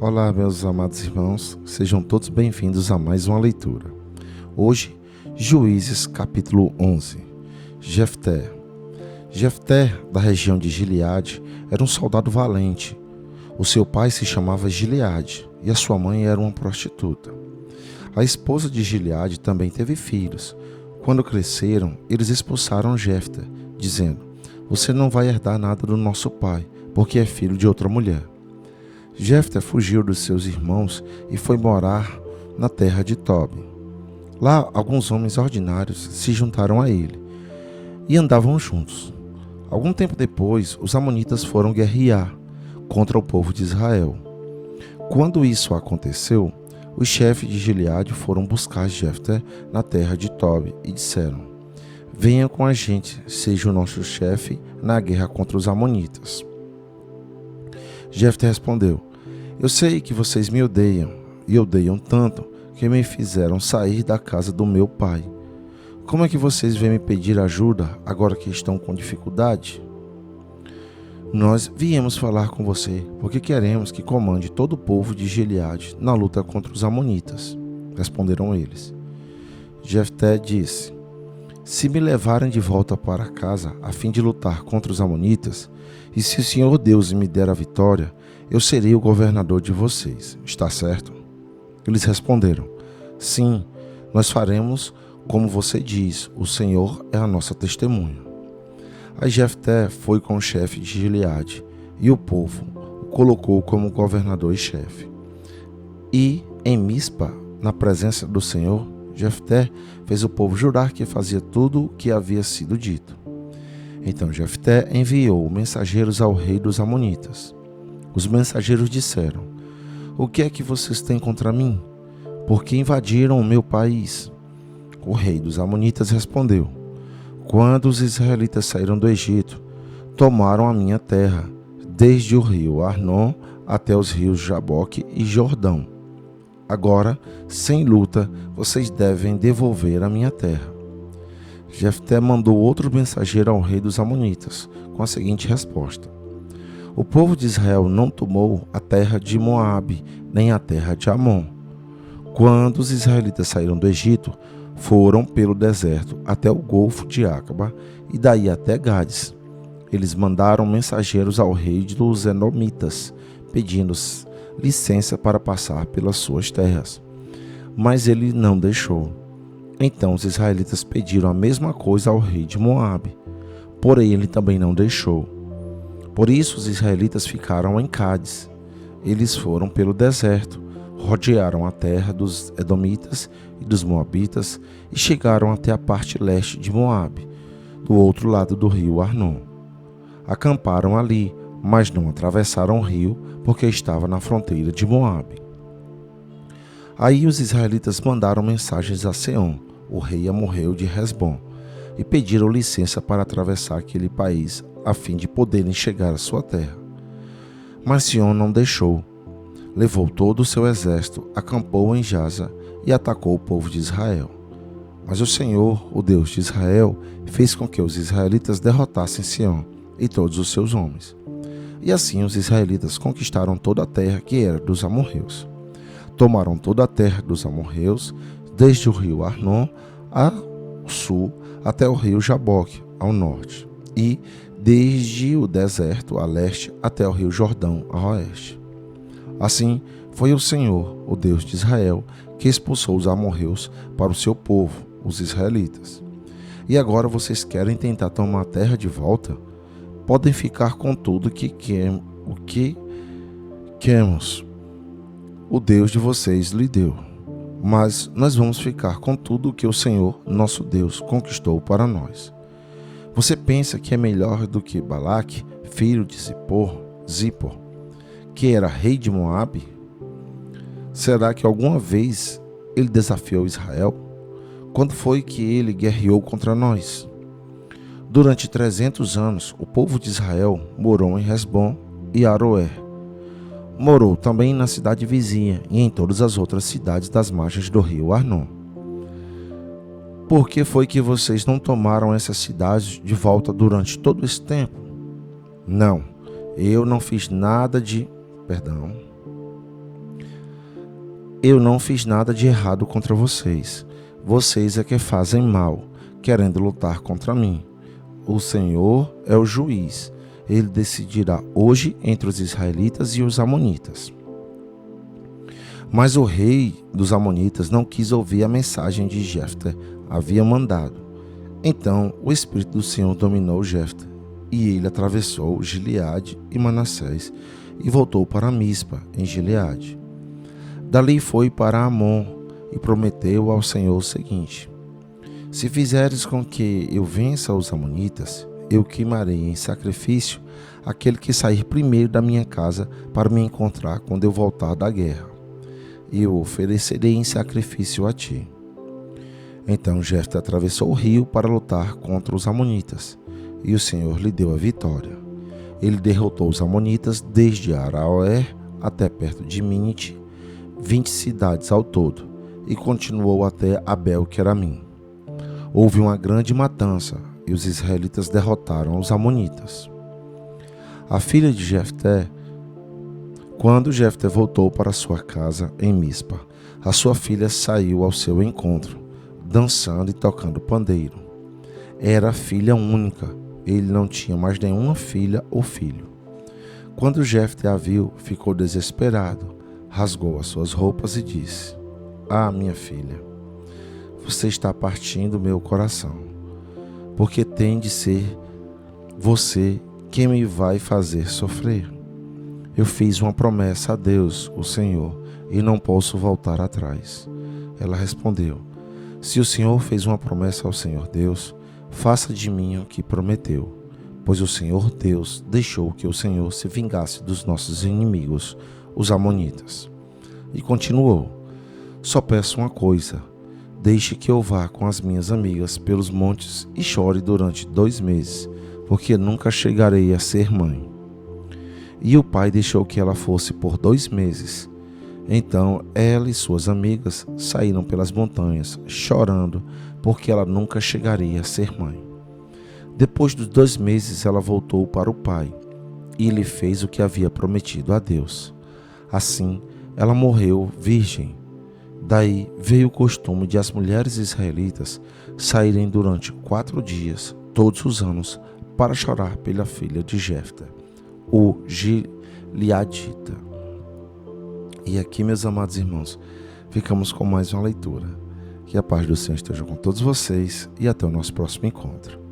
Olá, meus amados irmãos, sejam todos bem-vindos a mais uma leitura. Hoje, Juízes capítulo 11. Jefté. Jefté, da região de Gileade, era um soldado valente. O seu pai se chamava Gileade e a sua mãe era uma prostituta. A esposa de Gileade também teve filhos. Quando cresceram, eles expulsaram Jefté, dizendo: "Você não vai herdar nada do nosso pai, porque é filho de outra mulher." Jefté fugiu dos seus irmãos e foi morar na terra de Tobi. Lá, alguns homens ordinários se juntaram a ele e andavam juntos. Algum tempo depois, os amonitas foram guerrear contra o povo de Israel. Quando isso aconteceu, os chefes de Gileade foram buscar Jefté na terra de Tobi e disseram: "Venha com a gente, seja o nosso chefe na guerra contra os amonitas." Jefté respondeu: "Eu sei que vocês me odeiam, e odeiam tanto que me fizeram sair da casa do meu pai. Como é que vocês vêm me pedir ajuda agora que estão com dificuldade?" "Nós viemos falar com você porque queremos que comande todo o povo de Gileade na luta contra os amonitas", responderam eles. Jefté disse: "Se me levarem de volta para casa a fim de lutar contra os amonitas, e se o Senhor Deus me der a vitória, eu serei o governador de vocês, está certo?" Eles responderam: "Sim, nós faremos como você diz, o Senhor é a nossa testemunha." Aí Jefté foi com o chefe de Gileade, e o povo o colocou como governador e chefe. E em Mispa, na presença do Senhor, Jefté fez o povo jurar que fazia tudo o que havia sido dito. Então Jefté enviou mensageiros ao rei dos amonitas. Os mensageiros disseram: "O que é que vocês têm contra mim? Porque invadiram o meu país?" O rei dos amonitas respondeu: "Quando os israelitas saíram do Egito, tomaram a minha terra, desde o rio Arnon até os rios Jaboque e Jordão. Agora, sem luta, vocês devem devolver a minha terra." Jefté mandou outro mensageiro ao rei dos amonitas, com a seguinte resposta: "O povo de Israel não tomou a terra de Moabe, nem a terra de Amon. Quando os israelitas saíram do Egito, foram pelo deserto até o golfo de Acaba e daí até Gades. Eles mandaram mensageiros ao rei dos Edomitas, pedindo licença para passar pelas suas terras. Mas ele não deixou. Então os israelitas pediram a mesma coisa ao rei de Moabe, porém ele também não deixou. Por isso os israelitas ficaram em Cádiz. Eles foram pelo deserto, rodearam a terra dos Edomitas e dos Moabitas e chegaram até a parte leste de Moabe, do outro lado do rio Arnon. Acamparam ali, mas não atravessaram o rio, porque estava na fronteira de Moabe. Aí os israelitas mandaram mensagens a Seom, o rei amorreu de Hesbom, e pediram licença para atravessar aquele país, a fim de poderem chegar à sua terra. Mas Seom não deixou. Levou todo o seu exército, acampou em Jaza e atacou o povo de Israel. Mas o Senhor, o Deus de Israel, fez com que os israelitas derrotassem Seom e todos os seus homens. E assim os israelitas conquistaram toda a terra que era dos amorreus. Tomaram toda a terra dos amorreus, desde o rio Arnon ao sul até o rio Jaboque ao norte, e desde o deserto a leste até o rio Jordão a oeste. Assim foi o Senhor, o Deus de Israel, que expulsou os amorreus para o seu povo, os israelitas. E agora vocês querem tentar tomar a terra de volta? Podem ficar com tudo o que queremos. O Deus de vocês lhe deu. Mas nós vamos ficar com tudo o que o Senhor, nosso Deus, conquistou para nós. Você pensa que é melhor do que Balaque, filho de Zippor, que era rei de Moabe? Será que alguma vez ele desafiou Israel? Quando foi que ele guerreou contra nós? Durante 300 anos, o povo de Israel morou em Hesbom e Aroer. Morou também na cidade vizinha e em todas as outras cidades das margens do rio Arnon. Por que foi que vocês não tomaram essas cidades de volta durante todo esse tempo? Não, eu não fiz nada de... Eu não fiz nada de errado contra vocês. Vocês é que fazem mal, querendo lutar contra mim. O Senhor é o juiz. Ele decidirá hoje entre os israelitas e os amonitas. Mas o rei dos amonitas não quis ouvir a mensagem de Jefté havia mandado. Então o Espírito do Senhor dominou Jefté, e ele atravessou Gileade e Manassés e voltou para Mispa, em Gileade. Dali foi para Amon e prometeu ao Senhor o seguinte: se fizeres com que eu vença os amonitas, eu queimarei em sacrifício aquele que sair primeiro da minha casa para me encontrar quando eu voltar da guerra, e eu oferecerei em sacrifício a ti. Então Jefté atravessou o rio para lutar contra os amonitas, e o Senhor lhe deu a vitória. Ele derrotou os amonitas desde Aroer até perto de Minite, 20 cidades ao todo, e continuou até Abel-queramim. Houve uma grande matança, e os israelitas derrotaram os amonitas. A filha de Jefté, quando Jefté voltou para sua casa em Mispa, a sua filha saiu ao seu encontro, dançando e tocando pandeiro. Era filha única, ele não tinha mais nenhuma filha ou filho. Quando Jefté a viu, ficou desesperado, rasgou as suas roupas e disse: ah, minha filha, você está partindo meu coração, porque tem de ser você quem me vai fazer sofrer. Eu fiz uma promessa a Deus, o Senhor, e não posso voltar atrás. Ela respondeu: se o Senhor fez uma promessa ao Senhor Deus, faça de mim o que prometeu, pois o Senhor Deus deixou que o Senhor se vingasse dos nossos inimigos, os amonitas. E continuou: só peço uma coisa, deixe que eu vá com as minhas amigas pelos montes e chore durante 2 meses, porque nunca chegarei a ser mãe. E o pai deixou que ela fosse por 2 meses. Então ela e suas amigas saíram pelas montanhas, chorando, porque ela nunca chegaria a ser mãe. Depois dos 2 meses ela voltou para o pai, e lhe fez o que havia prometido a Deus. Assim, ela morreu virgem. Daí veio o costume de as mulheres israelitas saírem durante 4 dias, todos os anos, para chorar pela filha de Jefté, o Gileadita. E aqui, meus amados irmãos, ficamos com mais uma leitura. Que a paz do Senhor esteja com todos vocês e até o nosso próximo encontro.